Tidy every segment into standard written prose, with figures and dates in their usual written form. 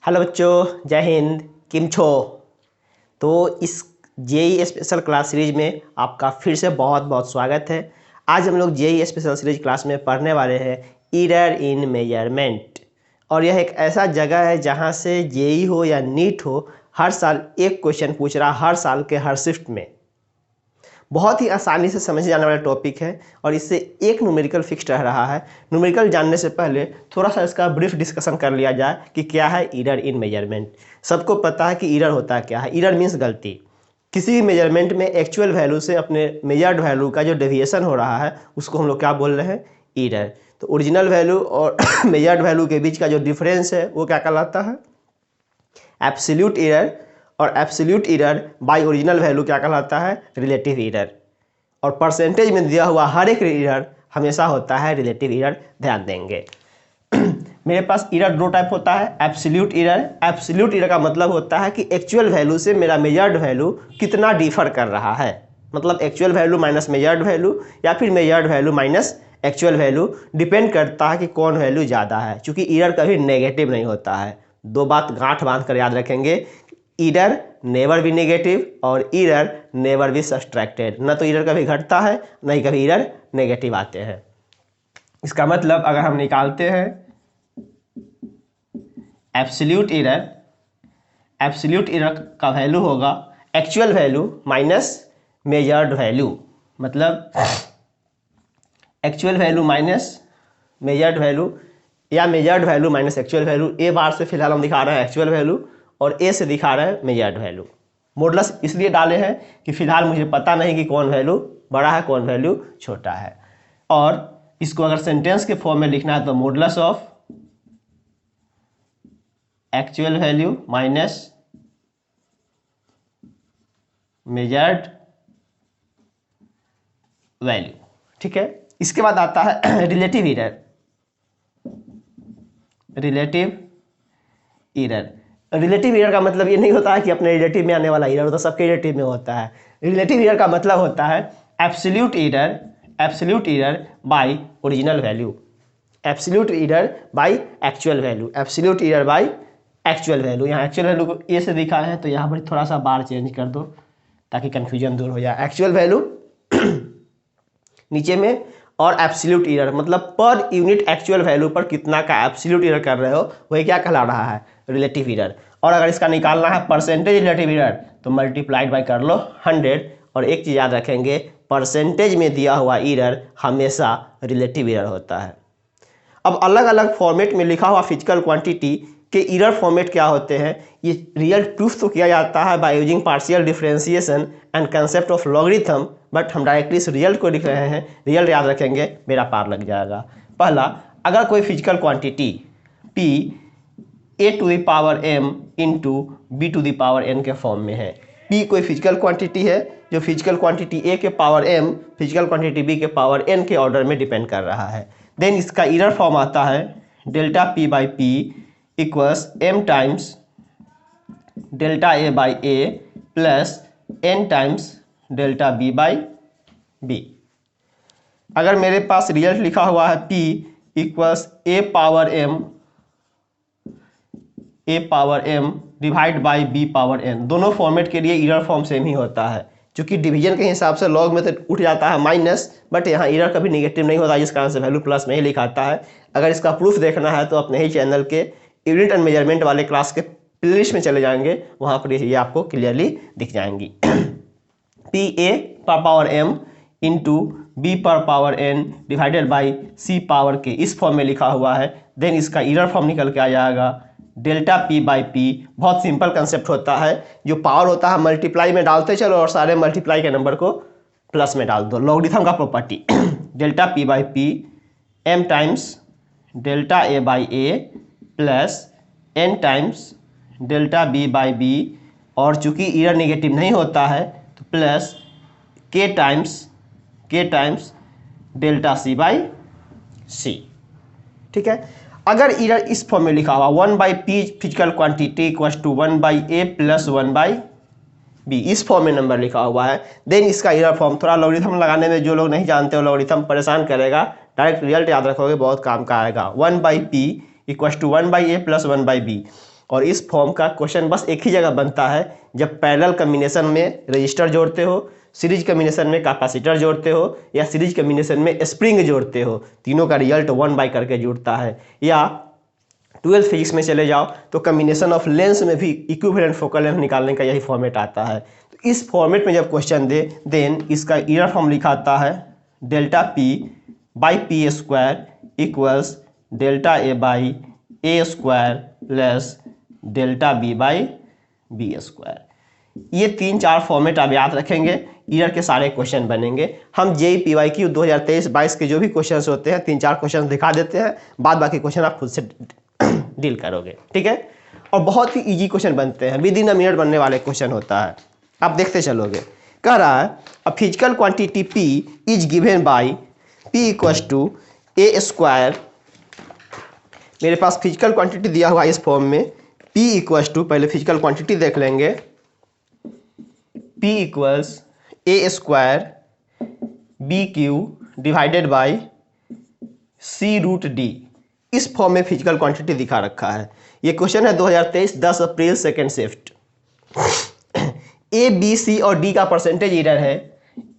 Hello बच्चों, जय हिंद। किम छो। तो इस जेई स्पेशल क्लास सीरीज में आपका फिर से बहुत बहुत स्वागत है। आज हम लोग जेई स्पेशल सीरीज क्लास में पढ़ने वाले हैं एरर इन मेजरमेंट। और यह एक ऐसा जगह है जहां से जेई हो या नीट हो, हर साल एक क्वेश्चन पूछ रहा, हर साल के हर शिफ्ट में। बहुत ही आसानी से समझे जाने वाला टॉपिक है और इससे एक न्यूमेरिकल फिक्स रह रहा है। न्यूमेरिकल जानने से पहले थोड़ा सा इसका ब्रीफ डिस्कशन कर लिया जाए कि क्या है एरर इन मेजरमेंट। सबको पता है कि एरर होता है क्या है। एरर मीन्स गलती। किसी भी मेजरमेंट में एक्चुअल वैल्यू से अपने मेजर्ड वैल्यू का जो डेविएशन हो रहा है उसको हम लोग क्या बोल रहे हैं, एरर। तो ओरिजिनल वैल्यू और मेजर्ड वैल्यू के बीच का जो डिफरेंस है वो क्या कहलाता है, एब्सोल्यूट एरर। और absolute error bye original value क्या कहलाता है, रिलेटिव एरर। और परसेंटेज में दिया हुआ हर एक एरर हमेशा होता है रिलेटिव एरर। ध्यान देंगे। मेरे पास एरर दो टाइप होता है, एब्सोल्यूट एरर। एब्सोल्यूट एरर का मतलब होता है कि एक्चुअल वैल्यू से मेरा मेजर्ड वैल्यू कितना डिफर कर रहा है, मतलब actual value minus measured value या फिर measured value minus actual value. Depend करता है कि कौन वैल्यू ज़्यादा है, क्योंकि एरर कभी नेगेटिव नहीं होता है। दो बात गांठ बांध कर याद रखेंगे, एरर नेवर बी नेगेटिव और एरर नेवर बी सब्सट्रैक्टेड। न तो एरर कभी घटता है, नहीं कभी एरर नेगेटिव आते हैं। इसका मतलब अगर हम निकालते हैं एब्सोल्यूट एरर, एब्सोल्यूट एरर का वैल्यू होगा actual value minus measured value. मतलब actual value minus measured value या measured value minus actual value. A bar से फिलहाल हम दिखा रहे हैं एक्चुअल वैल्यू और ए से दिखा रहे हैं मेजर्ड वैल्यू। मॉडुलस इसलिए डाले हैं कि फिलहाल मुझे पता नहीं कि कौन वैल्यू बड़ा है कौन वैल्यू छोटा है। और इसको अगर सेंटेंस के फॉर्म में लिखना है तो modulus of actual value minus measured value. ठीक है। इसके बाद आता है relative error. Relative error, relative error का मतलब ये नहीं होता है कि अपने रिलेटिव में आने वाला एरर होता है, सबके रिलेटिव में होता है। रिलेटिव एरर का मतलब होता है absolute error, absolute error bye original value, absolute error by actual value, absolute error by actual value. यहाँ एक्चुअल वैल्यू को ए से दिखा है तो यहाँ पर थोड़ा सा बार चेंज कर दो ताकि कंफ्यूजन दूर हो जाए। एक्चुअल वैल्यू नीचे में और एब्सोल्यूट एरर मतलब पर यूनिट एक्चुअल वैल्यू पर कितना का एब्सोल्यूट एरर कर रहे हो वही क्या कहला रहा है, रिलेटिव एरर। और अगर इसका निकालना है परसेंटेज रिलेटिव एरर तो मल्टीप्लाइड बाय कर लो 100। और एक चीज़ याद रखेंगे, परसेंटेज में दिया हुआ एरर हमेशा रिलेटिव एरर होता है। अब अलग अलग फॉर्मेट में लिखा हुआ फिजिकल क्वांटिटी के एरर फॉर्मेट क्या होते हैं, ये रियल प्रूफ तो किया जाता है by using partial differentiation and concept of logarithm, but हम डायरेक्टली इस रियल को लिख रहे हैं। रियल याद रखेंगे, मेरा पार लग जाएगा। पहला, अगर कोई physical quantity p a to the power m into b to the power n के फॉर्म में है। p कोई फिजिकल क्वांटिटी है जो फिजिकल क्वांटिटी a के power m physical quantity b के पावर n के ऑर्डर में डिपेंड कर रहा है। देन इसका एरर फॉर्म आता है delta p by p equals m times delta a by a plus n times delta b by b। अगर मेरे पास रिजल्ट लिखा हुआ है p equals a power m divide by b power n, दोनों format के लिए एरर फॉर्म सेम ही होता है। क्योंकि डिवीजन के हिसाब से लॉग में तो उठ जाता है माइनस, बट यहाँ एरर कभी नेगेटिव नहीं होता, जिस कारण से वैल्यू प्लस में ही लिखाता है। अगर इसका प्रूफ देखना है तो अपने ही चैनल के यूनिट एंड मेजरमेंट वाले क्लास के प्लेलिस्ट में चले जाएंगे, वहाँ पर ये आपको क्लियरली दिख जाएंगी। पी ए पर पावर m इंटू बी पर power n divided by C power k इस फॉर्म में लिखा हुआ है। देन इसका एरर फॉर्म निकल के आ जाएगा डेल्टा p बाई p। बहुत सिंपल कंसेप्ट होता है, जो पावर होता है मल्टीप्लाई में डालते चलो और सारे मल्टीप्लाई के नंबर को प्लस में डाल दो, लॉगरिथम का property. Delta p by p m times delta a by a plus n times delta b by b, और चूंकि एरर नेगेटिव नहीं होता है तो plus k times delta c by c। ठीक है। अगर एरर इस फॉर्म में लिखा हुआ 1 by p physical quantity equals to 1 by A plus 1 by b, इस फॉर्म में नंबर लिखा हुआ है, देन इसका एरर फॉर्म थोड़ा लॉगरिथम लगाने में जो लोग नहीं जानते हो लॉगरिथम परेशान करेगा, डायरेक्ट रिजल्ट याद रखोगे बहुत काम का आएगा। 1 by p equals to 1 by A plus 1 by b. और इस फॉर्म का क्वेश्चन बस एक ही जगह बनता है जब पैरेलल कम्बिनेशन में रजिस्टर जोड़ते हो, सीरीज कम्बिनेशन में कैपेसिटर जोड़ते हो या सीरीज कम्बिनेशन में स्प्रिंग जोड़ते हो, तीनों का रिजल्ट 1/, करके जुड़ता है। या 12th फिजिक्स में चले जाओ तो कम्बिनेशन ऑफ लेंस में भी इक्विवेलेंट फोकल लेंथ निकालने का यही फॉर्मेट आता है। तो इस फॉर्मेट में जब क्वेश्चन दे देन इसका इनर फॉर्म लिखा आता है delta P by p square equals delta A by a square less delta B by b square. ये 3-4 फॉर्मेट आप याद रखेंगे, ईयर के सारे क्वेश्चन बनेंगे। हम JEE-PYQ 2023-22 के जो भी क्वेश्चंस होते हैं 3-4 क्वेश्चन दिखा देते हैं, बाद बाकी क्वेश्चन आप खुद से डील करोगे, ठीक है। और बहुत ही इजी क्वेश्चन बनते हैं, विद इन अ मिनट बनने वाले क्वेश्चन होता है, आप देखते चलोगे। कह रहा है a physical quantity P is given by P equals to a square. मेरे पास फिजिकल क्वांटिटी दिया हुआ है इस फॉर्म में, P इक्वल्स टू, पहले फिजिकल क्वांटिटी देख लेंगे, P equals a square B Q divided by C√D। इस फॉर्म में फिजिकल क्वांटिटी दिखा रखा है। ये क्वेश्चन है 2023 10 अप्रैल second shift. A b c और डी का परसेंटेज एरर है,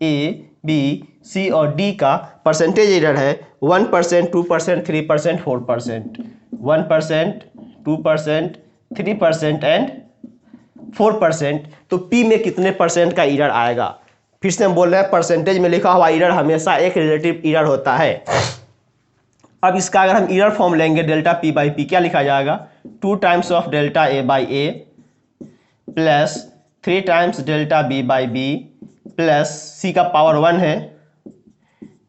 ए बी सी और डी का परसेंटेज एरर है 1%, 2%, 3%, 4%, 1%, 2%, 3% एंड 4%। तो पी में कितने परसेंट का एरर आएगा? फिर से हम बोल रहे हैं परसेंटेज में लिखा हुआ एरर हमेशा एक रिलेटिव एरर होता है। अब इसका अगर हम एरर फॉर्म लेंगे डेल्टा पी बाई पी, क्या लिखा जाएगा? 2 times of delta A by A plus 3 times delta B by B plus C का पावर 1 है,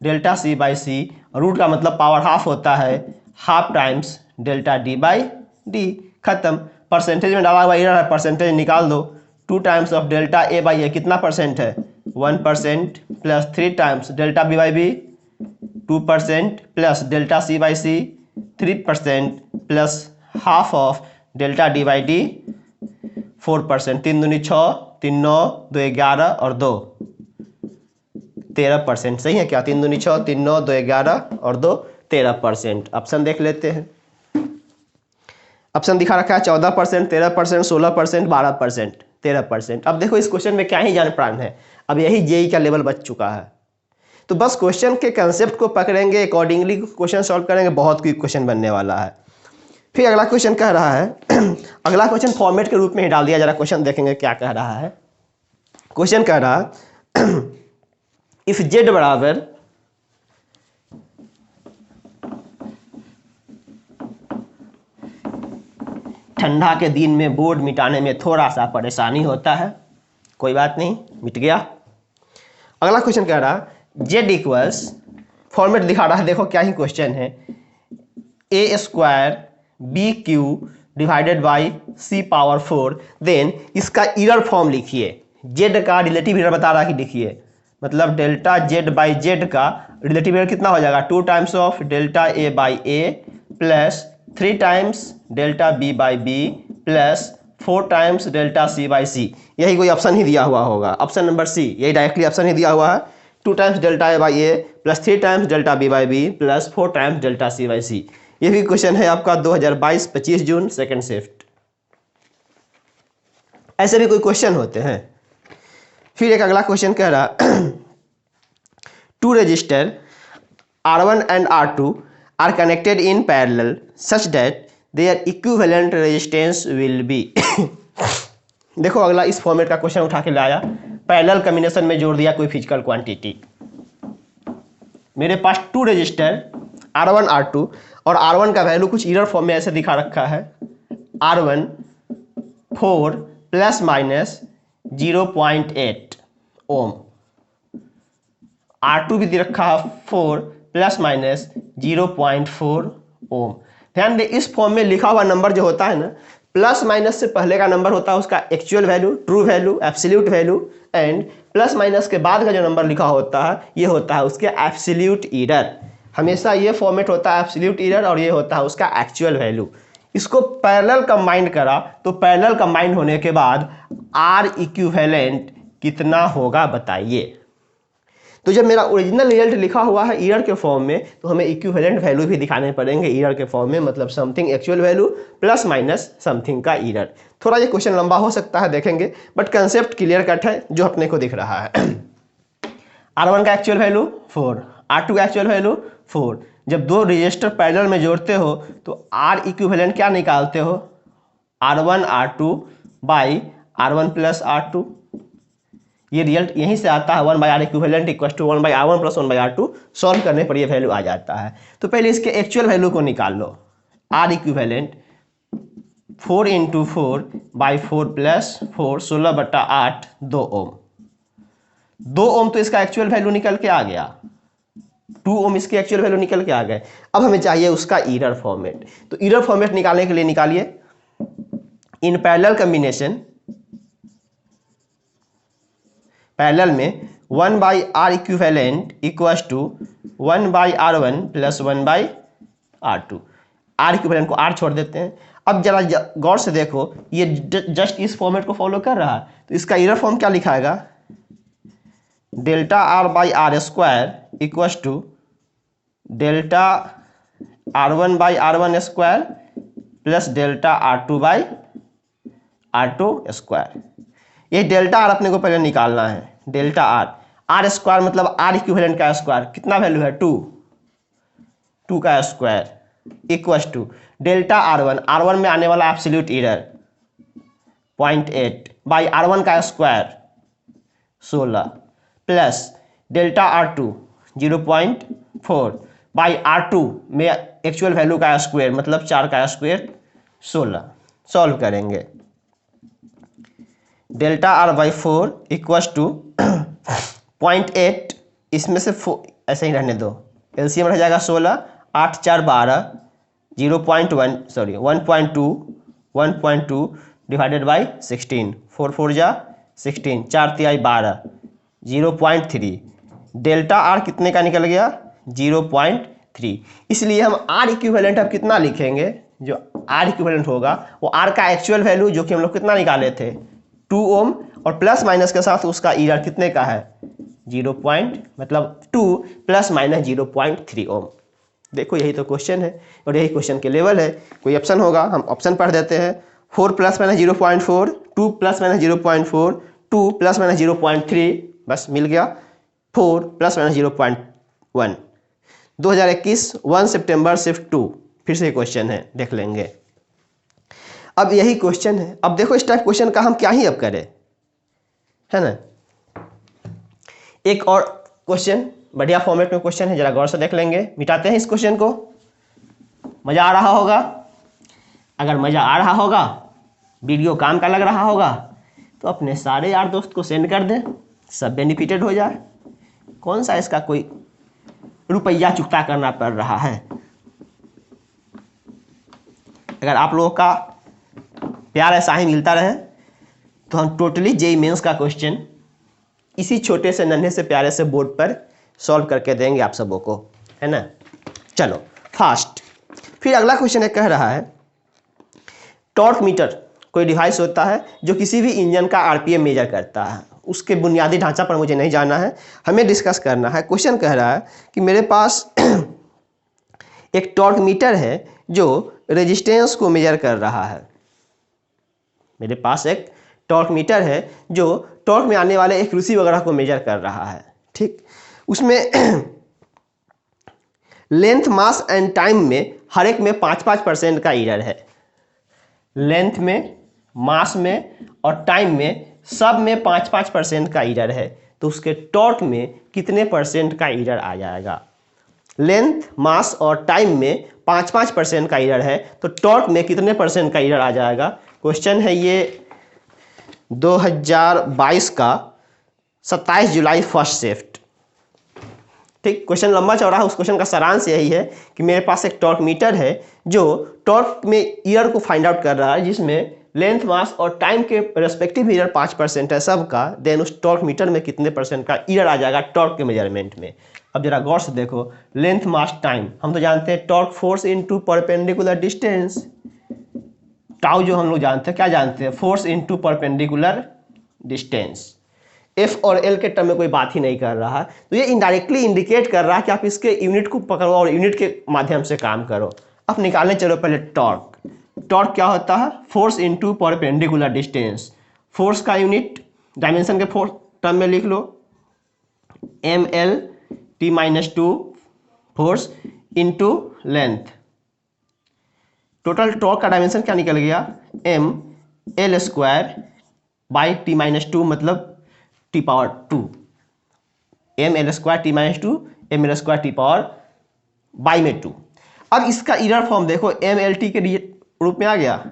delta C by C, root का मतलब पावर हाफ होता है, half times delta D by D. खत्म। परसेंटेज में डाला हुआ एरर है, परसेंटेज निकाल दो। 2 times of delta A by A कितना परसेंट है? 1% plus 3 times delta B by b 2% plus delta C by c 3% plus half of delta D by d 4%। 3 दूनी 6, 3 9, 2 11 और 2 13%। सही है क्या? 3 दूनी 6, 3 9, 2 11 और 2 13%। ऑप्शन देख लेते हैं। ऑप्शन दिखा रखा है 14%, 13%, 16%, 12%, 13%। अब देखो इस क्वेश्चन में क्या ही जान प्राण है, अब यही जेई का लेवल बच चुका है। तो बस क्वेश्चन के कंसेप्ट को पकड़ेंगे, अकॉर्डिंगली क्वेश्चन सॉल्व करेंगे, बहुत क्विक क्वेश्चन बनने वाला है। फिर अगला क्वेश्चन कह रहा है अगला क्वेश्चन फॉर्मेट के रूप में ही डाल दिया, जरा क्वेश्चन देखेंगे क्या कह रहा है। क्वेश्चन कह रहा है इफ जेड बराबर ठंडा के दिन में बोर्ड मिटाने में थोड़ा सा परेशानी होता है, कोई बात नहीं, मिट गया। अगला क्वेश्चन कह रहा है जेड इक्वल्स, फॉर्मेट दिखा रहा है, देखो क्या ही क्वेश्चन है, A square B Q divided by C power 4। Then इसका एरर फॉर्म लिखिए, जेड का रिलेटिव एरर बता रहा है कि लिखिए, मतलब डेल्टा जेड बाई जेड का रिलेटिव एरर कितना हो जाएगा? 2 times of delta A by A plus 3 times delta B by B plus 4 times delta C by C. यही कोई ऑप्शन ही दिया हुआ होगा, ऑप्शन नंबर सी, यही डायरेक्टली ऑप्शन ही दिया हुआ है। 2 times delta A by A plus 3 times delta B by B plus 4 times delta C by C. ये भी क्वेश्चन है आपका 2022 25 जून सेकेंड शिफ्ट। ऐसे भी कोई क्वेश्चन होते हैं। फिर एक अगला क्वेश्चन कह रहा 2 register R1 and R2 are connected in parallel such that their equivalent resistance will be देखो अगला इस फॉर्मेट का क्वेश्चन उठा के लाया, पैरेलल कॉम्बिनेशन में जोड़ दिया कोई फिजिकल क्वांटिटी। मेरे पास 2 रजिस्टर R1 R2 और R1 का वैल्यू कुछ एरर फॉर्म में ऐसे दिखा रखा है, R1 4 प्लस माइनस 0.8 ओम, R2 भी दे रखा है 4 प्लस माइनस 0.4 ओम। ध्यान दे इस फॉर्म में लिखा हुआ नंबर जो होता है ना, प्लस माइनस से पहले का नंबर होता है उसका actual value, true value, absolute value, and plus minus के बाद का जो नंबर लिखा होता है ये होता है उसके एब्सोल्यूट एरर। हमेशा ये फॉर्मेट होता है एब्सोल्यूट एरर और ये होता है उसका एक्चुअल वैल्यू। इसको पैरेलल कंबाइंड करा तो पैरेलल कंबाइंड होने के बाद आर इक्विवेलेंट कितना होगा बताइए। तो जब मेरा ओरिजिनल रिजल्ट लिखा हुआ है ईयर के फॉर्म में, तो हमें इक्विवेलेंट वैल्यू भी दिखाने पड़ेंगे ईयर के फॉर्म में, मतलब something actual value plus minus something का ईयर। थोड़ा ये क्वेश्चन लंबा हो सकता है, देखेंगे, बट कंसेप्ट क्लियर कट है जो अपने को दिख रहा है। R1 का एक्चुअल वैल्यू 4, R2 का एक्चुअल वैल्यू 4। जब दो रजिस्टर पैरेलल में जोड़ते हो तो R इक्विवेलेंट क्या निकालते हो, R1 R2 by R1 plus R2। ये रिजल्ट यहीं से आता है, 1/R equivalent equal to 1/R1 plus 1/R2। Solve करने पर ये वैल्यू आ जाता है। तो पहले इसके एक्चुअल वैल्यू को निकाल लो। R इक्विवेलेंट 4 × 4/4 प्लस 4, 16/8, 2 ओम। 2 ओम तो इसका एक्चुअल वैल्यू निकल के आ गया, 2 ओम इसके एक्चुअल वैल्यू निकल के आ गए। अब हमें चाहिए उसका ईरर फॉर्मेट। तो ईरर फॉर्मेट निकालने के लिए निकालिए, इन पैरेलल कॉम्बिनेशन, पैरेलल में 1/R equivalent equals to 1/R1 plus 1/R2। R equivalent को R छोड़ देते हैं। अब जरा गौर से देखो, ये जस्ट इस फॉर्मेट को फॉलो कर रहा है, तो इसका ईरर फॉर्म क्या लिखाएगा, delta R/R square equals to delta R1/R1 square plus delta R2/R2 square. ये डेल्टा R अपने को पहले निकालना है, डेल्टा R स्क्वायर मतलब R इक्विवेलेंट का स्क्वायर, कितना वैल्यू है 2 का square equals to delta R1 में आने वाला एब्सोल्यूट एरर 0.8 बाई R1 का square 16 plus delta R2 0.4 by R2 में एक्चुअल वैल्यू का स्क्वायर मतलब 4 का स्क्वायर 16। सॉल्व करेंगे, डेल्टा R/4 इक्वल्स टू 0.8, इसमें से ऐसे ही रहने दो, एलसीएम रह जाएगा 16, 8 4 12, 1.2 डिवाइडेड बाई 16, 4 4 जा 16, 4 3 12, 0.3। डेल्टा R कितने का निकल गया, 0.3। इसलिए हम R इक्विवेलेंट अब कितना लिखेंगे, जो R इक्विवेलेंट होगा वो R का एक्चुअल वैल्यू जो कि हम लोग कितना निकाले थे 2 ओम, और प्लस माइनस के साथ उसका ईरर कितने का है मतलब 2 प्लस माइनस 0.3 ओम। देखो यही तो क्वेश्चन है और यही क्वेश्चन के लेवल है। कोई ऑप्शन होगा, हम ऑप्शन पढ़ देते हैं। 4 plus minus 0.4, 2 plus minus 0.4, 2 plus minus 0.3, बस मिल गया 4 प्लस माइनस 0.1। 2021 1 सितंबर शिफ्ट 2, फिर से क्वेश्चन है, देख लेंगे। अब यही क्वेश्चन है। अब देखो इस टाइप क्वेश्चन का हम क्या ही अब करें, है ना। एक और क्वेश्चन बढ़िया फॉर्मेट में क्वेश्चन है, जरा गौर से देख लेंगे। मिटाते हैं इस क्वेश्चन को। मज़ा आ रहा होगा? अगर मज़ा आ रहा होगा, वीडियो काम का लग रहा होगा, तो अपने सारे यार दोस्त को सेंड कर दें, सब बेनिफिटेड हो जाए। कौन सा इसका कोई रुपया चुकता करना पड़ रहा है। अगर आप लोगों का प्यार ऐसा ही मिलता रहे तो हम टोटली जेईई मेंस का क्वेश्चन इसी छोटे से नन्हे से प्यारे से बोर्ड पर सॉल्व करके देंगे आप सबों को, है ना। चलो फास्ट। फिर अगला क्वेश्चन है, कह रहा है टॉर्क मीटर कोई डिवाइस होता है जो किसी भी इंजन का आरपीएम मेजर करता है। उसके बुनियादी ढांचा पर मुझे नहीं जाना है, हमें डिस्कस करना है। क्वेश्चन कह रहा है कि मेरे पास एक टॉर्क मीटर है जो रेजिस्टेंस को मेजर कर रहा है। मेरे पास एक टॉर्क मीटर है जो टॉर्क में आने वाले एक्यूरेसी वगैरह को मेजर कर रहा है, ठीक। उसमें लेंथ, मास एंड टाइम में हर एक में 5-5% का एरर है। लेंथ में, मास में और टाइम में सब में 5-5% का एरर है। तो उसके टॉर्क में कितने % का एरर आ जाएगा। लेंथ, मास और टाइम में 5-5% का एरर है, तो टॉर्क में कितने % का एरर आ जाएगा। क्वेश्चन है ये 2022 का 27 जुलाई फर्स्ट शिफ्ट, ठीक। क्वेश्चन लंबा चौड़ा है, उस क्वेश्चन का सारांश यही है कि मेरे पास एक टॉर्क मीटर है जो टॉर्क में एरर को फाइंड आउट कर रहा है, जिसमें लेंथ, मास और टाइम के रेस्पेक्टिव एरर 5% है सबका। देन उस टॉर्क मीटर में कितने % का एरर आ जाएगा टॉर्क के मेजरमेंट में। अब जरा गौर से देखो, लेंथ, मास, टाइम, हम तो जानते हैं torque force into perpendicular distance. Tau जो हम लोग जानते हैं, क्या जानते हैं, force into perpendicular distance. F और एल के टर्म में कोई बात ही नहीं कर रहा है। तो ये इनडायरेक्टली इंडिकेट कर रहा है कि आप इसके यूनिट को पकड़ो और यूनिट के माध्यम से काम करो। अब निकालने चलो पहले टॉर्क। टॉर्क क्या होता है? Force into perpendicular distance. Force का यूनिट डायमेंशन के फोर्स टर्म में लिख लो, M L T minus two force into length. Total torque का डायमेंशन क्या निकल गया? M L square by T minus two, मतलब T power 2, M L square T minus two, M L square T power by में 2। अब इसका error form देखो, M L T के रूप में आ गया,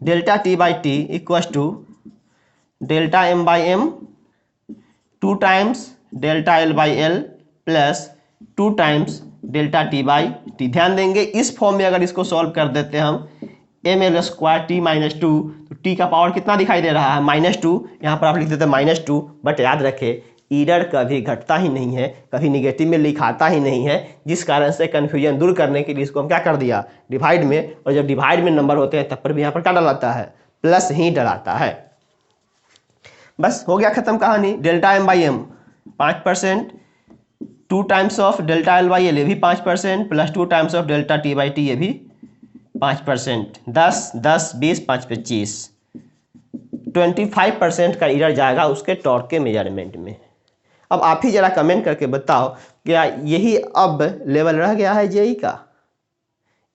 delta t by t equals to delta m by m 2 times delta l by l plus 2 times delta t by t. ध्यान देंगे इस फॉर्म में अगर इसको सॉल्व कर देते हैं हम, m L square T minus two, तो टी का पावर कितना दिखाई दे रहा है? -2। यहाँ पर आप लिख देते हैं -2, बट याद रखें इरर कभी घटता ही नहीं है, कभी निगेटिव में लिखाता ही नहीं है, जिस कारण से कन्फ्यूजन दूर करने के लिए इसको हम क्या कर दिया? डिवाइड में। और जब डिवाइड में नंबर होते हैं तब पर भी यहाँ पर क्या डलाता है? प्लस ही डलाता है। बस हो गया खत्म कहानी। Delta m by m 5%, 2 times of delta l by l ये भी 5%, plus 2 times of delta t by t ये भी 5%। 10, 10, 20, 5, 25, 25% का इरर जाएगा उसके टॉर्क के मेजरमेंट में। अब आप ही जरा कमेंट करके बताओ, क्या यही अब लेवल रह गया है जेई का?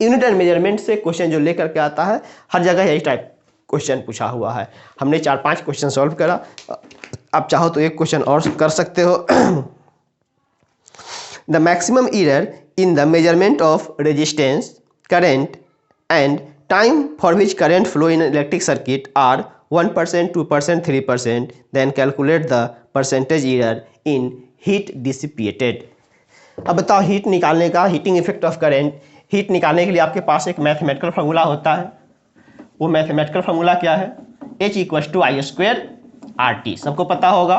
यूनिट एंड मेजरमेंट से क्वेश्चन जो लेकर के आता है हर जगह यही टाइप क्वेश्चन पूछा हुआ है। हमने 4-5 क्वेश्चन सॉल्व करा, आप चाहो तो एक क्वेश्चन और कर सकते हो। The maximum error in the measurement of resistance, current and time for which current flow in electric circuit are 1%, 2%, 3%, then calculate the percentage error in heat dissipated। अब बताओ हीट निकालने का, heating effect of current, heat निकालने के लिए आपके पास एक mathematical formula होता है। वो मैथमेटिकल फार्मूला क्या है? H equals to i square r t. सबको पता होगा,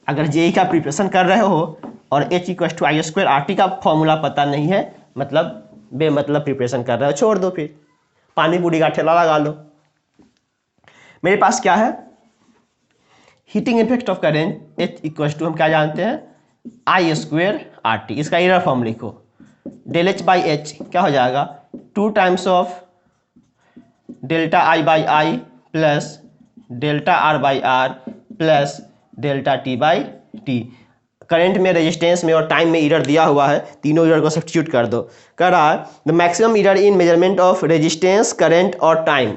अगर जेई का प्रिपरेशन कर रहे हो और H equals to i square r t का फॉर्मूला पता नहीं है, मतलब बेमतलब प्रिपरेशन कर रहे हो, छोड़ दो, फिर पानी पूरी का ठेला लगा लो। मेरे पास क्या है? Heating effect of current H equals to हम क्या जानते हैं? I square r t. इसका इरर फॉर्म लिखो, डेल एच बाई एच क्या हो जाएगा? 2 times of delta i by i plus delta r by r plus delta t by t. Current में, रेजिस्टेंस में और टाइम में इरर दिया हुआ है, तीनों इरर को सब्स्टिट्यूट कर दो। कह रहा है the maximum error in measurement of resistance, current और टाइम।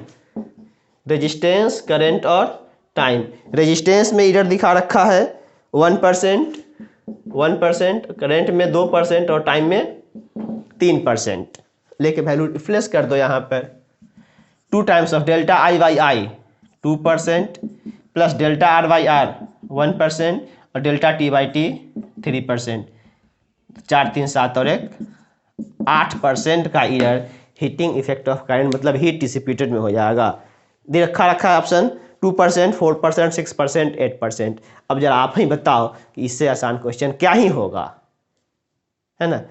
रेजिस्टेंस, करंट और टाइम। रेजिस्टेंस में इरर दिखा रखा है 1%, 1%, करंट में 2% और टाइम में 3%। लेके वैल्यू रिप्लेस कर दो यहाँ पर। 2 times of delta i by i 2% plus delta r by r 1% और डेल्टा टी बाई टी 3%। 4, 3, 7 और 1 8% का error heating effect of current, मतलब हीट डिसिपेटेड में हो जाएगा। दे रखा है ऑप्शन 2%, 4%, 6%, 8%। अब जरा आप ही बताओ कि इससे आसान क्वेश्चन क्या ही होगा, है ना?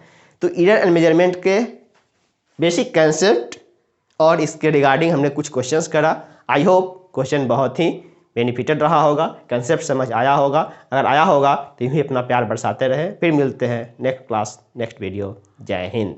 तो इरर एंड मेजरमेंट के बेसिक कंसेप्ट और इसके रिगार्डिंग हमने कुछ क्वेश्चंस करा। आई होप क्वेश्चन बहुत ही बेनिफिटेड रहा होगा, कंसेप्ट समझ आया होगा। अगर आया होगा तो यूँ ही अपना प्यार बरसाते रहे। फिर मिलते हैं नेक्स्ट क्लास, नेक्स्ट वीडियो। जय हिंद।